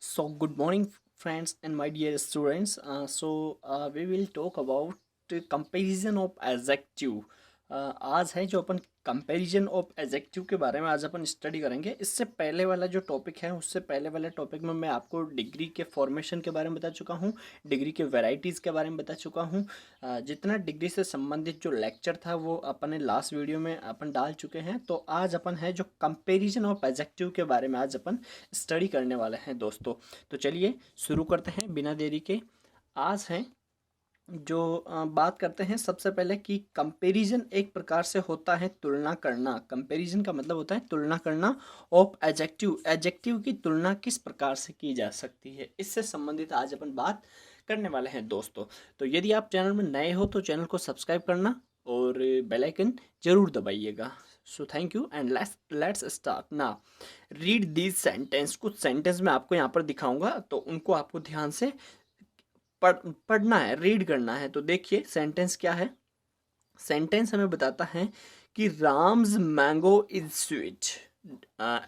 So, good morning, friends, and my dear students. We will talk about comparison of adjective. आज है जो अपन comparison of adjective के बारे में आज अपन स्टडी करेंगे। इससे पहले वाला जो टॉपिक है उससे पहले वाले टॉपिक में मैं आपको डिग्री के फॉर्मेशन के बारे में बता चुका हूँ, डिग्री के वैरायटीज़ के बारे में बता चुका हूँ। जितना डिग्री से संबंधित जो लेक्चर था वो अपने लास्ट वीडियो में अपन डाल चुके हैं। तो आज अपन है जो कंपैरिजन ऑफ एडजेक्टिव के बारे में आज अपन स्टडी करने वाले हैं दोस्तों। तो चलिए शुरू करते हैं बिना देरी के। आज है जो बात करते हैं सबसे पहले कि कंपैरिजन एक प्रकार से होता है तुलना करना। कंपैरिजन का मतलब होता है तुलना करना ऑफ एडजेक्टिव। एडजेक्टिव की तुलना किस प्रकार से की जा सकती है, इससे संबंधित आज अपन बात करने वाले हैं दोस्तों। तो यदि आप चैनल में नए हो तो चैनल को सब्सक्राइब करना और बेल आइकन जरूर दबाइएगा। So thank you and let's start ना। Read these sentence. कुछ सेंटेंस मैं आपको यहाँ पर दिखाऊंगा तो उनको आपको ध्यान से पढ़ना है, रीड करना है। तो देखिए सेंटेंस क्या है। सेंटेंस हमें बताता है कि Ram's mango is sweet.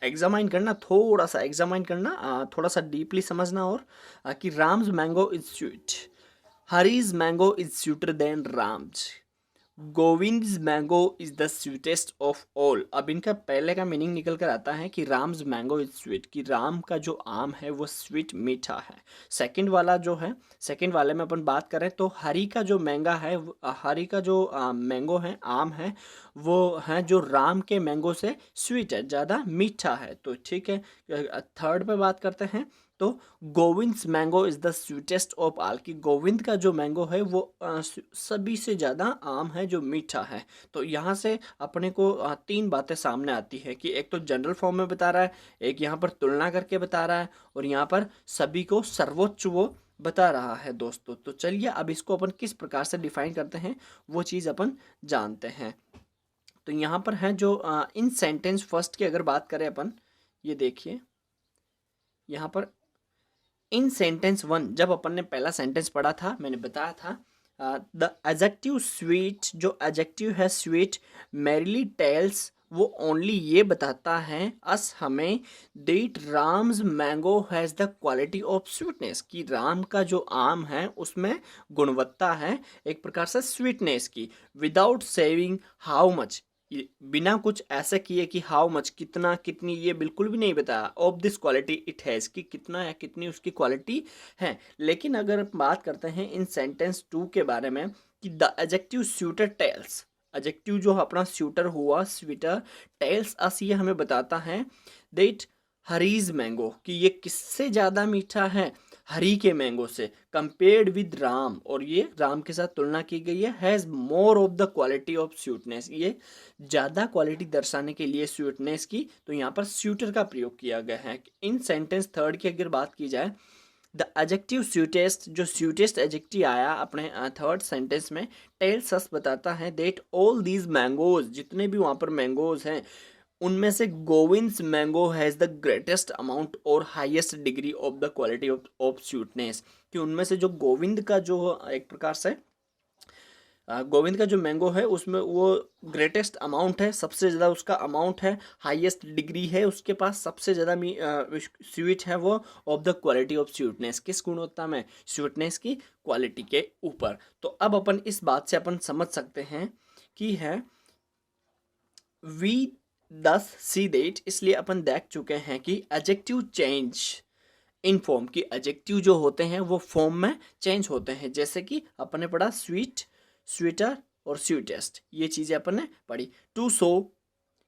Examine करना, थोड़ा सा एग्जामाइन करना, थोड़ा सा डीपली समझना और कि Ram's mango is sweet, Hari's mango is sweeter than Ram's, Govind's mango is the sweetest of all. अब इनका पहले का मीनिंग निकल कर आता है कि राम्स मैंगो इज स्वीट, कि राम का जो आम है वो स्वीट मीठा है। सेकंड वाला जो है, सेकंड वाले में अपन बात करें तो हरी का जो मैंगा है, हरी का जो मैंगो है, आम है, वो है जो राम के मैंगो से स्वीट है, ज़्यादा मीठा है। तो ठीक है। थर्ड पे बात करते हैं तो Govind's mango is the sweetest of all, कि गोविंद का जो मैंगो है वो सभी से ज़्यादा आम है जो मीठा है। तो यहाँ से अपने को तीन बातें सामने आती है कि एक तो जनरल फॉर्म में बता रहा है, एक यहाँ पर तुलना करके बता रहा है, और यहाँ पर सभी को सर्वोच्च वो बता रहा है दोस्तों। तो चलिए अब इसको अपन किस प्रकार से डिफाइन करते हैं वो चीज़ अपन जानते हैं। तो यहाँ पर है जो इन सेंटेंस फर्स्ट की अगर बात करें अपन, ये देखिए यहाँ पर इन सेंटेंस वन, जब अपन ने पहला सेंटेंस पढ़ा था मैंने बताया था द एडजेक्टिव स्वीट, जो एडजेक्टिव है स्वीट मैरिली टेल्स, वो ओनली ये बताता है अस हमें that Ram's mango has the quality of sweetness, कि राम का जो आम है उसमें गुणवत्ता है एक प्रकार से स्वीटनेस की, विदाउट सेविंग हाउ मच, बिना कुछ ऐसा किए कि हाउ मच, कितना कितनी, ये बिल्कुल भी नहीं बताया। Of this quality it has, कि कितना या कितनी उसकी क्वालिटी है। लेकिन अगर बात करते हैं इन सेंटेंस टू के बारे में कि द एडजेक्टिव स्यूटर टेल्स, एडजेक्टिव जो अपना स्यूटर हुआ स्वीटर, टेल्स अस, ये हमें बताता है दैट हरीज मैंगो, कि ये किससे ज़्यादा मीठा है, हरी के मैंगो से, कंपेयर्ड विद राम, और ये राम के साथ तुलना की गई है, has more of the quality of sweetness, ये ज़्यादा क्वालिटी दर्शाने के लिए स्वीटनेस की, तो यहाँ पर स्यूटर का प्रयोग किया गया है। इन सेंटेंस थर्ड की अगर बात की जाए, द एडजेक्टिव स्वीटेस्ट, जो स्वीटेस्ट एडजेक्टिव आया अपने थर्ड सेंटेंस में, टेल्स अस बताता है दैट ऑल दीज मैंगोज, जितने भी वहाँ पर मैंगोज हैं उनमें से Govind's mango has the greatest amount और highest degree of the quality of sweetness, कि उनमें से जो गोविंद का जो एक प्रकार से गोविंद का जो मैंगो है उसमें वो ग्रेटेस्ट अमाउंट है, सबसे ज़्यादा उसका अमाउंट है, हाईएस्ट डिग्री है उसके पास, सबसे ज़्यादा स्वीट है वो, of the quality of sweetness, किस गुणवत्ता में, स्वीटनेस की क्वालिटी के ऊपर। तो अब अपन इस बात से अपन समझ सकते हैं कि है वी दस सी देट, इसलिए अपन देख चुके हैं कि एडजेक्टिव चेंज इन फॉर्म, की एडजेक्टिव जो होते हैं वो फॉर्म में चेंज होते हैं। जैसे कि अपन ने पढ़ा स्वीट, स्वीटर और स्वीटेस्ट, ये चीज़ें अपन ने पढ़ी। टू शो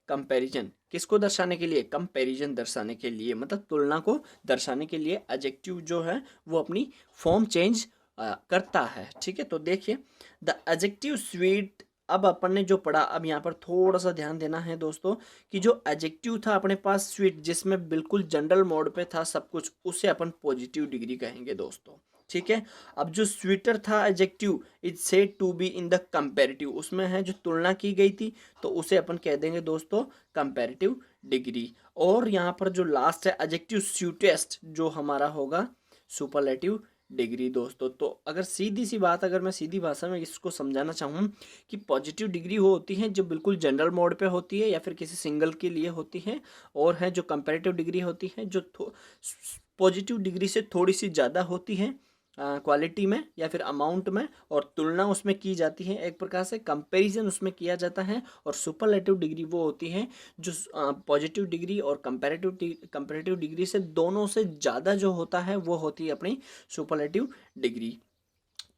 कंपैरिजन, किसको दर्शाने के लिए, कंपैरिजन दर्शाने के लिए, मतलब तुलना को दर्शाने के लिए एडजेक्टिव जो है वो अपनी फॉर्म चेंज करता है। ठीक है। तो देखिए द एडजेक्टिव स्वीट, अब अपन ने जो पढ़ा, अब यहाँ पर थोड़ा सा ध्यान देना है दोस्तों कि जो एडजेक्टिव था अपने पास स्वीट, जिसमें बिल्कुल जनरल मोड पे था सब कुछ, उसे अपन पॉजिटिव डिग्री कहेंगे दोस्तों। ठीक है। अब जो स्वीटर था adjective, is said to be in the comparative, उसमें है जो तुलना की गई थी, तो उसे अपन कह देंगे दोस्तों कंपैरेटिव डिग्री। और यहाँ पर जो लास्ट है एडजेक्टिव स्वीटेस्ट, जो हमारा होगा सुपरलेटिव डिग्री दोस्तों। तो अगर सीधी सी बात, अगर मैं सीधी भाषा में इसको समझाना चाहूँ कि पॉजिटिव डिग्री वो होती है जो बिल्कुल जनरल मोड पे होती है या फिर किसी सिंगल के लिए होती है, और है जो कंपैरेटिव डिग्री होती है जो पॉजिटिव डिग्री से थोड़ी सी ज़्यादा होती है क्वालिटी में या फिर अमाउंट में, और तुलना उसमें की जाती है, एक प्रकार से कंपैरिजन उसमें किया जाता है। और सुपरलेटिव डिग्री वो होती है जो पॉजिटिव डिग्री और कंपैरेटिव डिग्री से दोनों से ज़्यादा जो होता है वो होती है अपनी सुपरलेटिव डिग्री।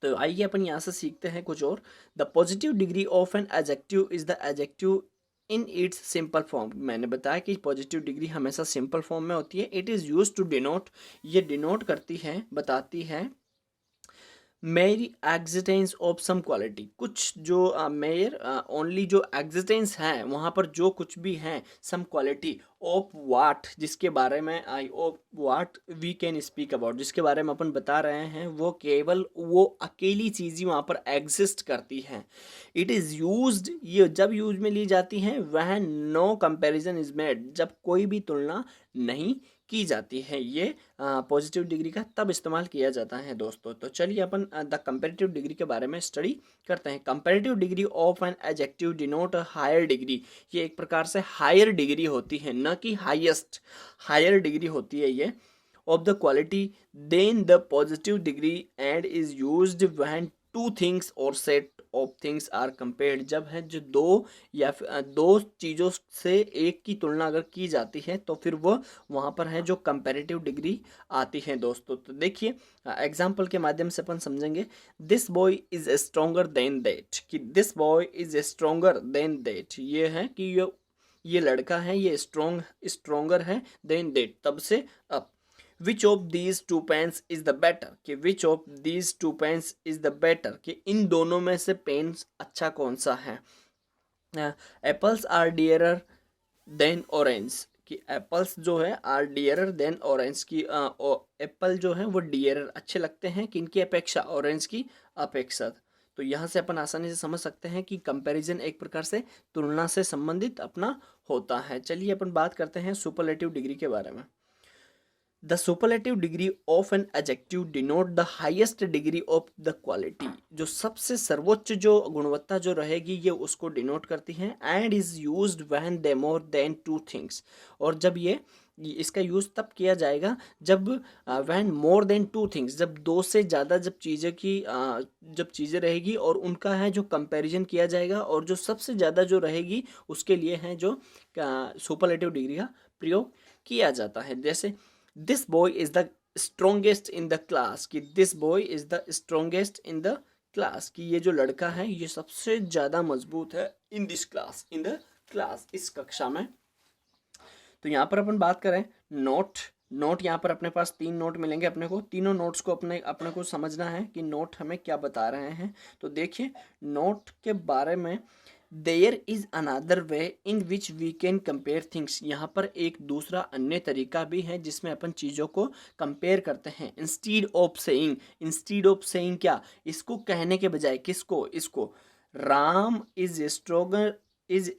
तो आइए अपन यहाँ से सीखते हैं कुछ और। The positive degree of an adjective is the adjective in its simple form. मैंने बताया कि पॉजिटिव डिग्री हमेशा सिंपल फॉर्म में होती है। It is use to denote, ये डिनोट करती है, बताती है मेरी एग्जिस्टेंस ऑफ सम क्वालिटी, कुछ जो मेयर ओनली जो एग्जिस्टेंस है वहाँ पर जो कुछ भी है, सम क्वालिटी ऑफ वाट, जिसके बारे में I of what we can speak about, जिसके बारे में अपन बता रहे हैं वो केवल वो अकेली चीज़ ही वहाँ पर एग्जिस्ट करती है। इट इज़ यूज्ड, ये जब यूज में ली जाती है वह नो कंपैरिजन इज मेड, जब कोई भी तुलना नहीं की जाती है। ये पॉजिटिव डिग्री का तब इस्तेमाल किया जाता है दोस्तों। तो चलिए अपन द कंपैरेटिव डिग्री के बारे में स्टडी करते हैं। Comparative degree of an adjective denote a higher degree, ये एक प्रकार से हायर डिग्री होती है, न कि हाईएस्ट, हायर डिग्री होती है ये of the quality than the positive degree and is used when two things और set of things are compared, जब है जो दो या फिर दो चीज़ों से एक की तुलना अगर की जाती है तो फिर वो वहाँ पर है जो कंपैरेटिव डिग्री आती है दोस्तों। तो देखिए एग्जाम्पल के माध्यम से अपन समझेंगे। This boy is stronger than that, कि this boy is stronger than that, ये है कि ये लड़का है, ये स्ट्रोंगर है देन दैट, तब से अब। Which of these two pens is the better, कि which of these two pens is the better, कि इन दोनों में से पेन्स अच्छा कौन सा है। Apples are dearer than orange, कि एप्पल्स जो है आर डियरर देन ऑरेंज, की एप्पल जो है वो डियरर अच्छे लगते हैं किनकी अपेक्षा, ऑरेंज की अपेक्षा। तो यहाँ से अपन आसानी से समझ सकते हैं कि कंपैरिजन एक प्रकार से तुलना से संबंधित अपना होता है। चलिए अपन बात करते हैं सुपरलेटिव डिग्री के बारे में। The superlative degree of an adjective denote the highest degree of the quality, जो सबसे सर्वोच्च जो गुणवत्ता जो रहेगी ये उसको डिनोट करती है। And is used when they more than to things, और जब ये इसका यूज़ तब किया जाएगा जब when more than two things, जब दो से ज़्यादा जब चीज़ें की जब चीज़ें रहेगी और उनका है जो कंपैरिजन किया जाएगा, और जो सबसे ज़्यादा जो रहेगी उसके लिए है जो सुपरलेटिव डिग्री का प्रयोग किया जाता है। जैसे this boy is the strongest in the class, कि this boy is the strongest in the class, कि ये जो लड़का है ये सबसे ज़्यादा मजबूत है in this class, in the class, इस कक्षा में। तो यहाँ पर अपन बात करें नोट यहाँ पर अपने पास 3 नोट मिलेंगे अपने को। तीनों नोट्स को अपने को समझना है कि नोट हमें क्या बता रहे हैं। तो देखिए नोट के बारे में, there is another way in which we can compare things, यहाँ पर एक दूसरा अन्य तरीका भी है जिसमें अपन चीज़ों को कंपेयर करते हैं। इंस्टीड ऑफ सेइंग क्या, इसको कहने के बजाय, किसको, इसको, Ram is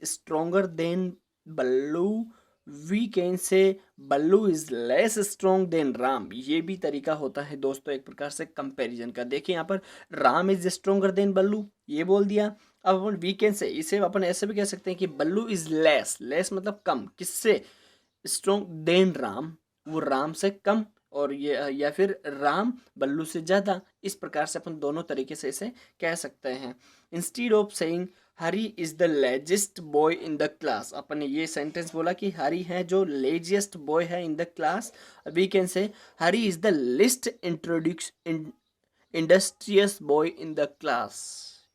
stronger than Ballu, we can say Ballu is less strong than Ram, ये भी तरीका होता है दोस्तों एक प्रकार से कंपैरिजन का। देखिए यहाँ पर राम इज स्ट्रोंगर देन बल्लू ये बोल दिया। अब अपन वी कैन से, इसे अपन ऐसे भी कह सकते हैं कि बल्लू इज लेस मतलब कम, किससे, स्ट्रोंग देन राम, वो राम से कम, और ये या फिर राम बल्लू से ज़्यादा। इस प्रकार से अपन दोनों तरीके से इसे कह सकते हैं। Instead of saying Hari is the laziest boy in the class, अपन ने ये सेंटेंस बोला कि हरी है जो लेजिएस्ट बॉय है in the class, we can say Hari is the least industrious boy in the class,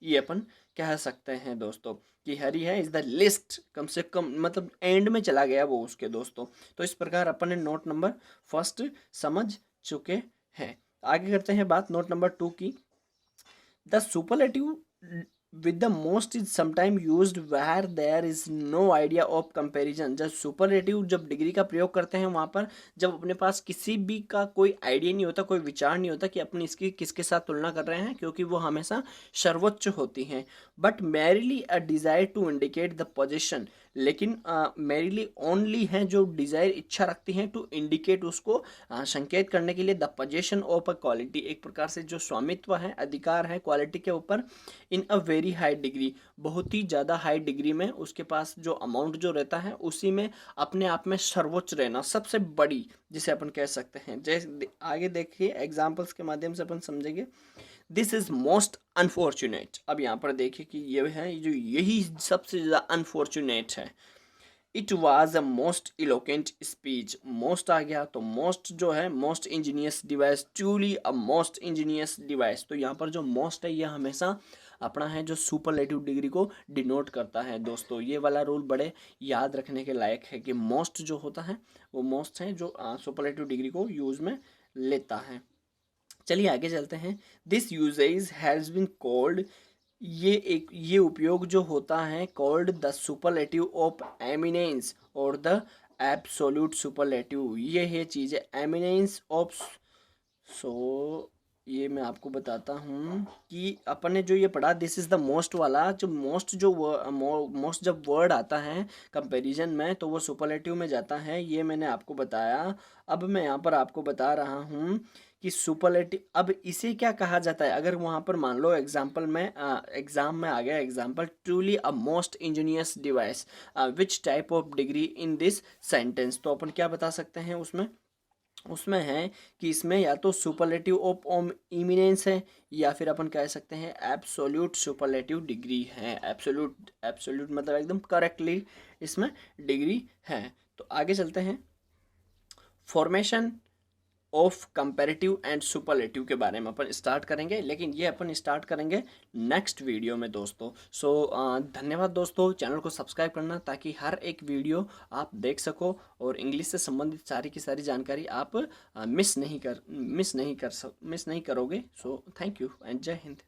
ये अपन कह सकते हैं दोस्तों कि हरी है इज द लिस्ट, कम से कम मतलब एंड में चला गया वो उसके दोस्तों। तो इस प्रकार अपन ने नोट नंबर फर्स्ट समझ चुके हैं। आगे करते हैं बात नोट नंबर 2 की। The superlative with the most is sometime used where there is no idea of comparison, जब सुपरलेटिव जब डिग्री का प्रयोग करते हैं वहाँ पर जब अपने पास किसी भी का कोई आइडिया नहीं होता, कोई विचार नहीं होता कि अपनी इसकी किसके साथ तुलना कर रहे हैं, क्योंकि वो हमेशा सर्वोच्च होती हैं। But merely a desire to indicate the position लेकिन मेरे लिए ओनली हैं जो डिज़ायर इच्छा रखती हैं टू इंडिकेट, उसको संकेत करने के लिए the possession of a quality, एक प्रकार से जो स्वामित्व है, अधिकार है क्वालिटी के ऊपर, इन अ वेरी हाई डिग्री, बहुत ही ज़्यादा हाई डिग्री में उसके पास जो अमाउंट जो रहता है उसी में अपने आप में सर्वोच्च रहना, सबसे बड़ी जिसे अपन कह सकते हैं। जैसे आगे देखिए एग्जाम्पल्स के माध्यम से अपन समझेंगे। दिस इज मोस्ट अनफॉर्चुनेट, अब यहाँ पर देखिए कि ये है जो यही सबसे ज़्यादा अनफॉर्चुनेट है। It was a most eloquent speech, most आ गया तो मोस्ट जो है most ingenious device, truly a most ingenious device, तो यहाँ पर जो मोस्ट है यह हमेशा अपना है जो सुपरलेटिव डिग्री को डिनोट करता है। दोस्तों ये वाला रूल बड़े याद रखने के लायक है कि मोस्ट जो होता है वो मोस्ट है जो सुपरलेटिव डिग्री को यूज में लेता है। चलिए आगे चलते हैं। This usage has been called, ये उपयोग जो होता है called the superlative of eminence और द एब्सोल्यूट सुपरलेटिव, ये है चीज़ें एमिनेंस ऑफ। सो ये मैं आपको बताता हूँ कि अपन ने जो ये पढ़ा दिस इज़ द मोस्ट वाला, जो मोस्ट जो मोस्ट जब वर्ड आता है कंपैरिजन में तो वो सुपरलेटिव में जाता है, ये मैंने आपको बताया। अब मैं यहाँ पर आपको बता रहा हूँ कि सुपरलेटिव, अब इसे क्या कहा जाता है। अगर वहाँ पर मान लो एग्जाम्पल में एग्जाम में आ गया example, truly a most ingenious device which type of degree in this sentence, तो अपन क्या बता सकते हैं उसमें, उसमें है कि इसमें या तो सुपरलेटिव ऑफ इमिनेंस है या फिर अपन कह सकते हैं एब्सोल्यूट सुपरलेटिव डिग्री है। एब्सोल्यूट, एब्सोल्यूट मतलब एकदम करेक्टली इसमें डिग्री है। तो आगे चलते हैं। Formation of comparative and superlative के बारे में अपन स्टार्ट करेंगे, लेकिन ये अपन स्टार्ट करेंगे नेक्स्ट वीडियो में दोस्तों। सो धन्यवाद दोस्तों, चैनल को सब्सक्राइब करना ताकि हर एक वीडियो आप देख सको और इंग्लिश से संबंधित सारी की सारी जानकारी आप मिस नहीं करोगे। सो थैंक यू एंड जय हिंद।